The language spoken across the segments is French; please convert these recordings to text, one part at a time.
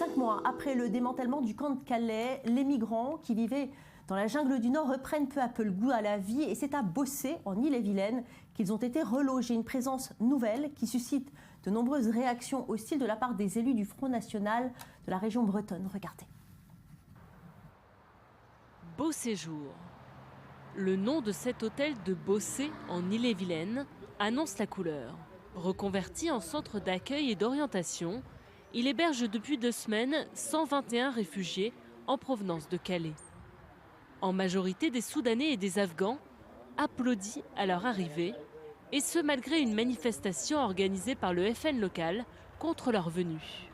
5 mois après le démantèlement du camp de Calais, les migrants qui vivaient dans la jungle du Nord reprennent peu à peu le goût à la vie et c'est à Bossé, en Ille-et-Vilaine, qu'ils ont été relogés. Une présence nouvelle qui suscite de nombreuses réactions hostiles de la part des élus du Front National de la région bretonne. Regardez. Beau séjour. Le nom de cet hôtel de Bossé, en Ille-et-Vilaine, annonce la couleur. Reconverti en centre d'accueil et d'orientation, il héberge depuis 2 semaines 121 réfugiés en provenance de Calais. En majorité des Soudanais et des Afghans, applaudis à leur arrivée, et ce malgré une manifestation organisée par le FN local contre leur venue.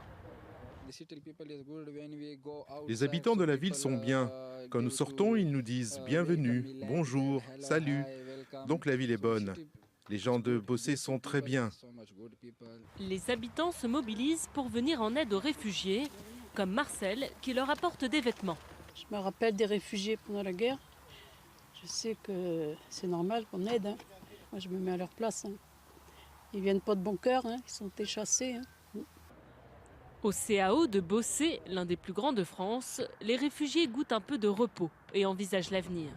Les habitants de la ville sont bien. Quand nous sortons, ils nous disent « bienvenue »,« bonjour »,« salut ». Donc la ville est bonne. Les gens de Bossé sont très bien. Les habitants se mobilisent pour venir en aide aux réfugiés, comme Marcel qui leur apporte des vêtements. Je me rappelle des réfugiés pendant la guerre. Je sais que c'est normal qu'on aide. Hein. Moi, je me mets à leur place. Hein. Ils viennent pas de bon cœur, hein. Ils sont chassés. Hein. Au CAO de Bossé, l'un des plus grands de France, les réfugiés goûtent un peu de repos et envisagent l'avenir.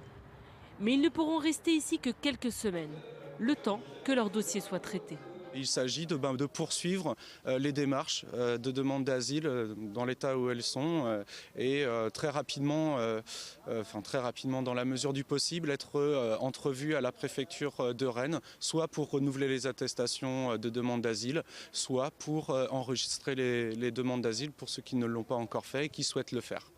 Mais ils ne pourront rester ici que quelques semaines, le temps que leur dossier soit traité. Il s'agit de poursuivre les démarches de demande d'asile dans l'état où elles sont et très rapidement dans la mesure du possible, être entrevus à la préfecture de Rennes, soit pour renouveler les attestations de demande d'asile, soit pour enregistrer les demandes d'asile pour ceux qui ne l'ont pas encore fait et qui souhaitent le faire.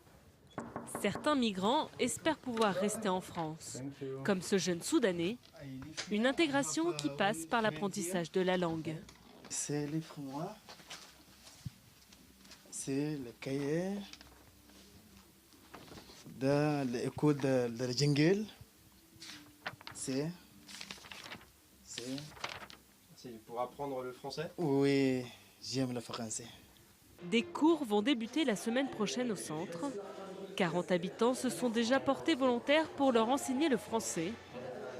Certains migrants espèrent pouvoir rester en France, comme ce jeune Soudanais, une intégration qui passe par l'apprentissage de la langue. C'est les froids, c'est le cahier, l'écho de la jungle, c'est pour apprendre le français? Oui, j'aime le français. Des cours vont débuter la semaine prochaine au centre. 40 habitants se sont déjà portés volontaires pour leur enseigner le français.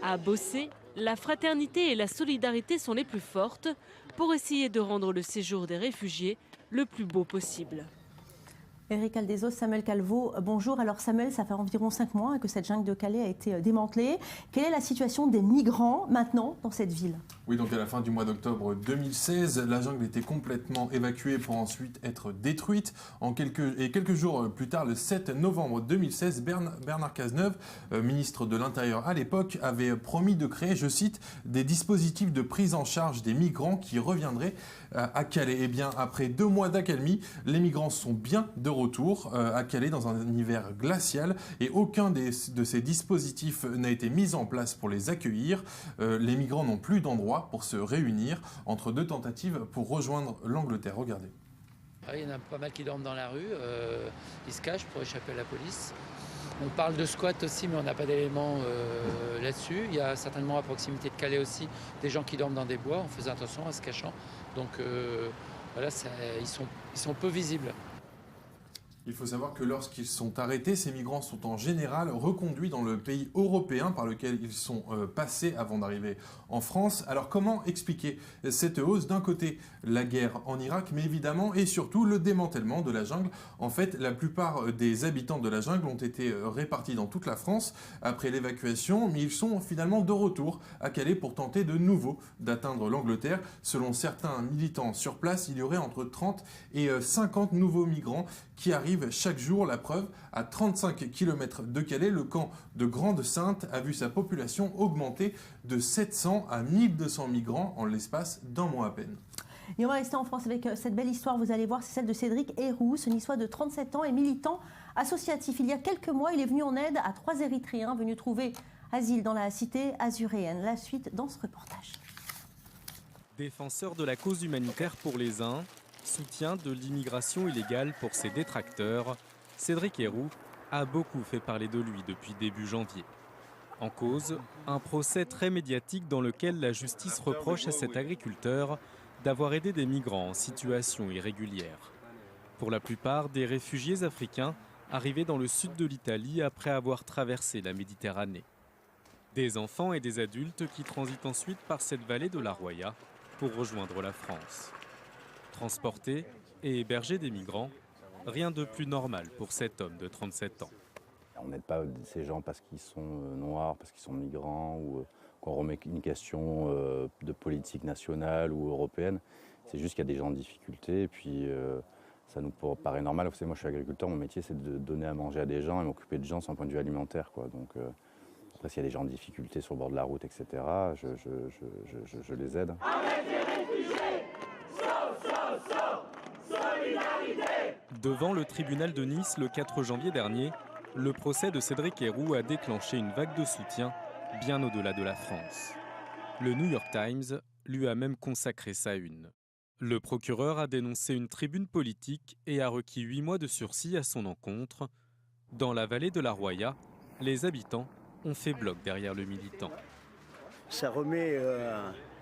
À Bossé, la fraternité et la solidarité sont les plus fortes pour essayer de rendre le séjour des réfugiés le plus beau possible. Éric Aldezos, Samuel Calvo, bonjour. Alors Samuel, ça fait environ 5 mois que cette jungle de Calais a été démantelée. Quelle est la situation des migrants maintenant dans cette ville ? Oui, donc à la fin du mois d'octobre 2016, la jungle était complètement évacuée pour ensuite être détruite. Quelques jours plus tard, le 7 novembre 2016, Bernard Cazeneuve, ministre de l'Intérieur à l'époque, avait promis de créer, je cite, des dispositifs de prise en charge des migrants qui reviendraient à Calais. Eh bien, après 2 mois d'accalmie, les migrants sont bien de retour à Calais dans un hiver glacial et aucun de ces dispositifs n'a été mis en place pour les accueillir. Les migrants n'ont plus d'endroit pour se réunir entre 2 tentatives pour rejoindre l'Angleterre. Regardez. Il y en a pas mal qui dorment dans la rue, ils se cachent pour échapper à la police. On parle de squat aussi, mais on n'a pas d'éléments là-dessus. Il y a certainement à proximité de Calais aussi des gens qui dorment dans des bois en faisant attention, en se cachant. Donc voilà, ils sont peu visibles. Il faut savoir que lorsqu'ils sont arrêtés, ces migrants sont en général reconduits dans le pays européen par lequel ils sont passés avant d'arriver en France. Alors comment expliquer cette hausse? D'un côté, la guerre en Irak, mais évidemment et surtout le démantèlement de la jungle. En fait, la plupart des habitants de la jungle ont été répartis dans toute la France après l'évacuation, mais ils sont finalement de retour à Calais pour tenter de nouveau d'atteindre l'Angleterre. Selon certains militants sur place, il y aurait entre 30 et 50 nouveaux migrants qui arrivent chaque jour. La preuve, à 35 km de Calais, le camp de Grande-Synthe a vu sa population augmenter de 700 à 1200 migrants en l'espace d'1 mois à peine. Et on va rester en France avec cette belle histoire, vous allez voir, c'est celle de Cédric Héroux, ce niçois de 37 ans et militant associatif. Il y a quelques mois, il est venu en aide à 3 Érythréens venus trouver asile dans la cité azuréenne. La suite dans ce reportage. Défenseur de la cause humanitaire pour les uns, soutien de l'immigration illégale pour ses détracteurs, Cédric Héroux a beaucoup fait parler de lui depuis début janvier. En cause, un procès très médiatique dans lequel la justice reproche à cet agriculteur d'avoir aidé des migrants en situation irrégulière. Pour la plupart, des réfugiés africains arrivés dans le sud de l'Italie après avoir traversé la Méditerranée. Des enfants et des adultes qui transitent ensuite par cette vallée de la Roya pour rejoindre la France. Transporter et héberger des migrants, Rien de plus normal pour cet homme de 37 ans. On n'aide pas ces gens parce qu'ils sont noirs, parce qu'ils sont migrants ou qu'on remet une question de politique nationale ou européenne. C'est juste qu'il y a des gens en difficulté et puis ça nous paraît normal. Vous savez, moi je suis agriculteur, mon métier c'est de donner à manger à des gens et m'occuper de gens sur un point de vue alimentaire, quoi. Donc après s'il y a des gens en difficulté sur le bord de la route, etc., je les aide. Devant le tribunal de Nice le 4 janvier dernier, le procès de Cédric Herrou a déclenché une vague de soutien bien au-delà de la France. Le New York Times lui a même consacré sa une. Le procureur a dénoncé une tribune politique et a requis 8 mois de sursis à son encontre. Dans la vallée de la Roya, les habitants ont fait bloc derrière le militant. Ça remet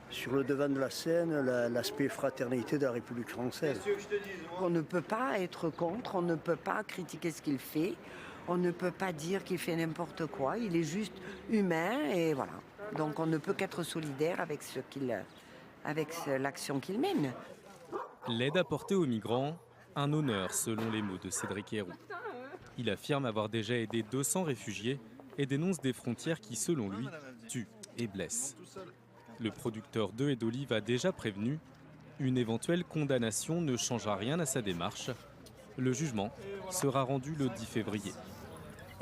sur le devant de la scène l'aspect fraternité de la République française. On ne peut pas être contre, on ne peut pas critiquer ce qu'il fait, on ne peut pas dire qu'il fait n'importe quoi, il est juste humain et voilà. Donc on ne peut qu'être solidaire avec l'action qu'il mène. L'aide apportée aux migrants, un honneur selon les mots de Cédric Herrou. Il affirme avoir déjà aidé 200 réfugiés et dénonce des frontières qui, selon lui, tuent et blessent. Le producteur d'œufs et d'olives a déjà prévenu, une éventuelle condamnation ne changera rien à sa démarche. Le jugement sera rendu le 10 février.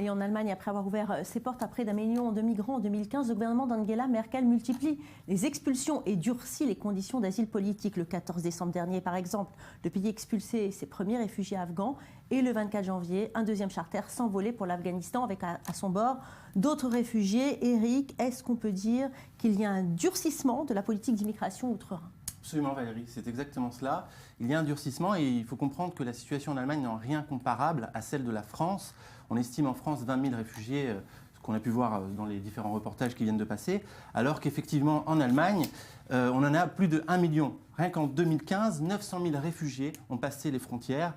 Et en Allemagne, après avoir ouvert ses portes à près d'1 million de migrants en 2015, le gouvernement d'Angela Merkel multiplie les expulsions et durcit les conditions d'asile politique. Le 14 décembre dernier, par exemple, le pays expulsait ses premiers réfugiés afghans. Et le 24 janvier, un deuxième charter s'envolait pour l'Afghanistan avec à son bord d'autres réfugiés. Eric, est-ce qu'on peut dire qu'il y a un durcissement de la politique d'immigration outre-Rhin ? Absolument Valérie, c'est exactement cela. Il y a un durcissement et il faut comprendre que la situation en Allemagne n'est en rien comparable à celle de la France. On estime en France 20 000 réfugiés, ce qu'on a pu voir dans les différents reportages qui viennent de passer, alors qu'effectivement en Allemagne, on en a plus de 1 million. Rien qu'en 2015, 900 000 réfugiés ont passé les frontières.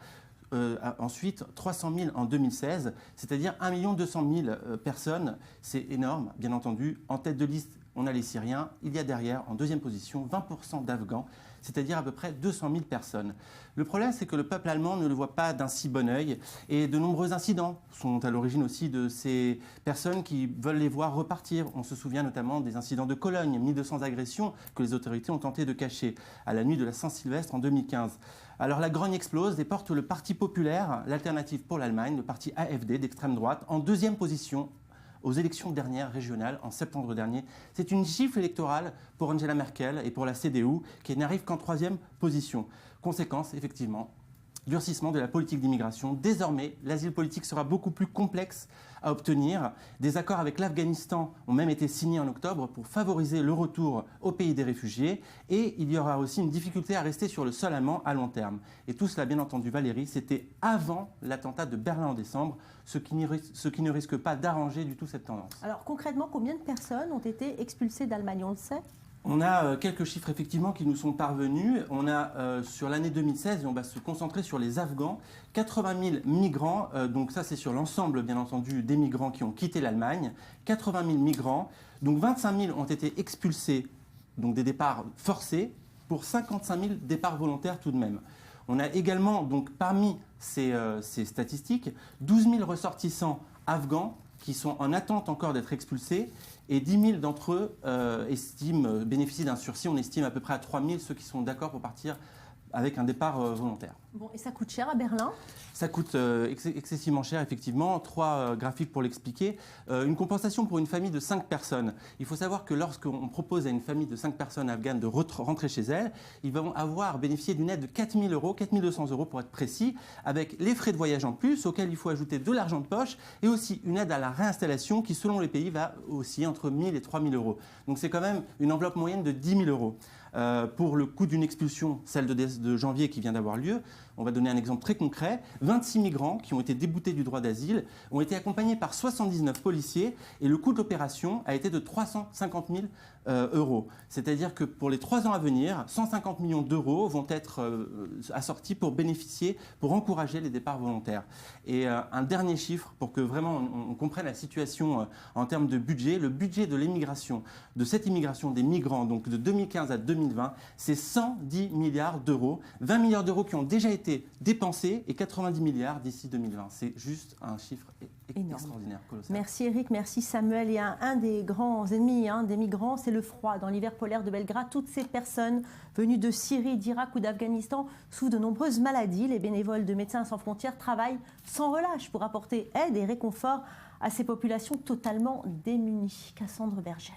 Ensuite, 300 000 en 2016, c'est-à-dire 1 200 000 personnes. C'est énorme, bien entendu. En tête de liste, on a les Syriens. Il y a derrière, en deuxième position, 20% d'Afghans, c'est-à-dire à peu près 200 000 personnes. Le problème, c'est que le peuple allemand ne le voit pas d'un si bon œil. Et de nombreux incidents sont à l'origine aussi de ces personnes qui veulent les voir repartir. On se souvient notamment des incidents de Cologne, 1200 agressions que les autorités ont tenté de cacher à la nuit de la Saint-Sylvestre en 2015. Alors la grogne explose et porte le Parti populaire, l'Alternative pour l'Allemagne, le parti AfD d'extrême droite, en deuxième position aux élections dernières régionales en septembre dernier. C'est une gifle électorale pour Angela Merkel et pour la CDU qui n'arrive qu'en troisième position. Conséquence, effectivement, durcissement de la politique d'immigration. Désormais, l'asile politique sera beaucoup plus complexe à obtenir. Des accords avec l'Afghanistan ont même été signés en octobre pour favoriser le retour au pays des réfugiés. Et il y aura aussi une difficulté à rester sur le sol allemand à long terme. Et tout cela, bien entendu, Valérie, c'était avant l'attentat de Berlin en décembre, ce qui ne risque pas d'arranger du tout cette tendance. Alors concrètement, combien de personnes ont été expulsées d'Allemagne, on le sait ? On a quelques chiffres effectivement qui nous sont parvenus. On a sur l'année 2016, et on va se concentrer sur les Afghans, 80 000 migrants, donc ça c'est sur l'ensemble bien entendu des migrants qui ont quitté l'Allemagne, 80 000 migrants, donc 25 000 ont été expulsés, donc des départs forcés, pour 55 000 départs volontaires tout de même. On a également, donc parmi ces statistiques, 12 000 ressortissants afghans qui sont en attente encore d'être expulsés, et 10 000 d'entre eux bénéficient d'un sursis. On estime à peu près à 3 000 ceux qui sont d'accord pour partir avec un départ volontaire. Bon, et ça coûte cher à Berlin ? Ça coûte excessivement cher, effectivement. 3 graphiques pour l'expliquer. Une compensation pour une famille de 5 personnes. Il faut savoir que lorsqu'on propose à une famille de 5 personnes afghanes de rentrer chez elles, ils vont avoir bénéficié d'une aide de 4 000 €, 4 200 € pour être précis, avec les frais de voyage en plus, auxquels il faut ajouter de l'argent de poche, et aussi une aide à la réinstallation qui, selon les pays, va aussi entre 1 000 et 3 000 €. Donc c'est quand même une enveloppe moyenne de 10 000 €. Pour le coût d'une expulsion, celle de janvier qui vient d'avoir lieu, on va donner un exemple très concret. 26 migrants qui ont été déboutés du droit d'asile ont été accompagnés par 79 policiers et le coût de l'opération a été de 350 000 euros. C'est-à-dire que pour les 3 ans à venir, 150 millions d'euros vont être assortis pour bénéficier, pour encourager les départs volontaires. Et un dernier chiffre pour que vraiment on comprenne la situation en termes de budget. Le budget de l'immigration, de cette immigration des migrants, donc de 2015 à 2020, c'est 110 milliards d'euros. 20 milliards d'euros qui ont déjà été dépensés et 90 milliards d'ici 2020. C'est juste un chiffre extraordinaire, colossal. Merci Eric, merci Samuel. Et un des grands ennemis des migrants, c'est le froid. Dans l'hiver polaire de Belgrade, toutes ces personnes venues de Syrie, d'Irak ou d'Afghanistan souffrent de nombreuses maladies. Les bénévoles de Médecins sans frontières travaillent sans relâche pour apporter aide et réconfort à ces populations totalement démunies. Cassandre Bergel.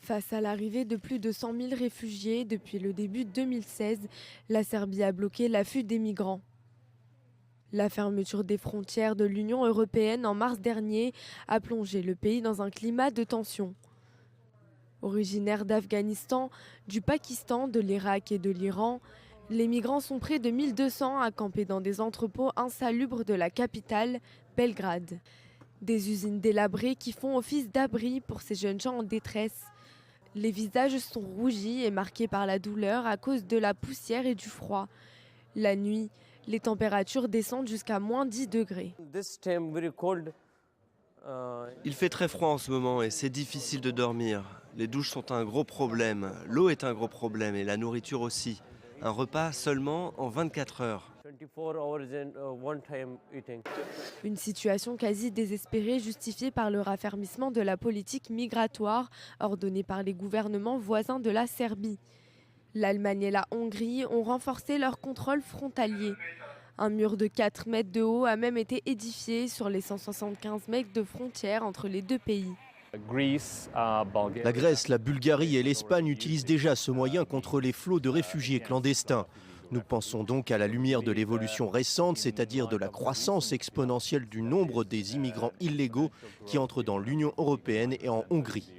Face à l'arrivée de plus de 100 000 réfugiés depuis le début 2016, la Serbie a bloqué l'afflux des migrants. La fermeture des frontières de l'Union européenne en mars dernier a plongé le pays dans un climat de tension. Originaires d'Afghanistan, du Pakistan, de l'Irak et de l'Iran, les migrants sont près de 1200 à camper dans des entrepôts insalubres de la capitale, Belgrade. Des usines délabrées qui font office d'abri pour ces jeunes gens en détresse. Les visages sont rougis et marqués par la douleur à cause de la poussière et du froid. La nuit, les températures descendent jusqu'à moins 10 degrés. Il fait très froid en ce moment et c'est difficile de dormir. Les douches sont un gros problème, l'eau est un gros problème et la nourriture aussi. Un repas seulement en 24 heures. Une situation quasi désespérée justifiée par le raffermissement de la politique migratoire ordonnée par les gouvernements voisins de la Serbie. L'Allemagne et la Hongrie ont renforcé leur contrôle frontalier. Un mur de 4 mètres de haut a même été édifié sur les 175 mètres de frontière entre les deux pays. La Grèce, la Bulgarie et l'Espagne utilisent déjà ce moyen contre les flots de réfugiés clandestins. Nous pensons donc à la lumière de l'évolution récente, c'est-à-dire de la croissance exponentielle du nombre des immigrants illégaux qui entrent dans l'Union européenne et en Hongrie.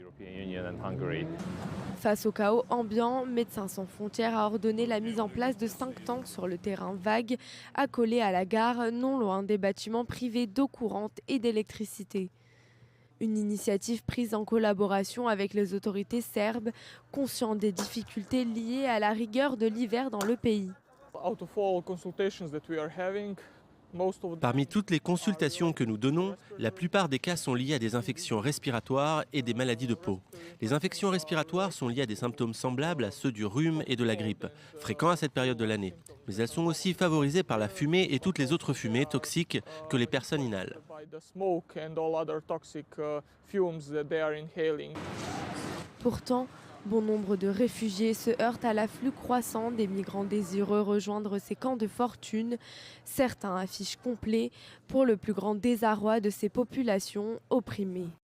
Face au chaos ambiant, Médecins sans frontières a ordonné la mise en place de 5 tanks sur le terrain vague, accolés à la gare, non loin des bâtiments privés d'eau courante et d'électricité. Une initiative prise en collaboration avec les autorités serbes, conscientes des difficultés liées à la rigueur de l'hiver dans le pays. Parmi toutes les consultations que nous donnons, la plupart des cas sont liés à des infections respiratoires et des maladies de peau. Les infections respiratoires sont liées à des symptômes semblables à ceux du rhume et de la grippe, fréquents à cette période de l'année. Mais elles sont aussi favorisées par la fumée et toutes les autres fumées toxiques que les personnes inhalent. Pourtant, bon nombre de réfugiés se heurtent à l'afflux croissant des migrants désireux rejoindre ces camps de fortune. Certains affichent complet pour le plus grand désarroi de ces populations opprimées.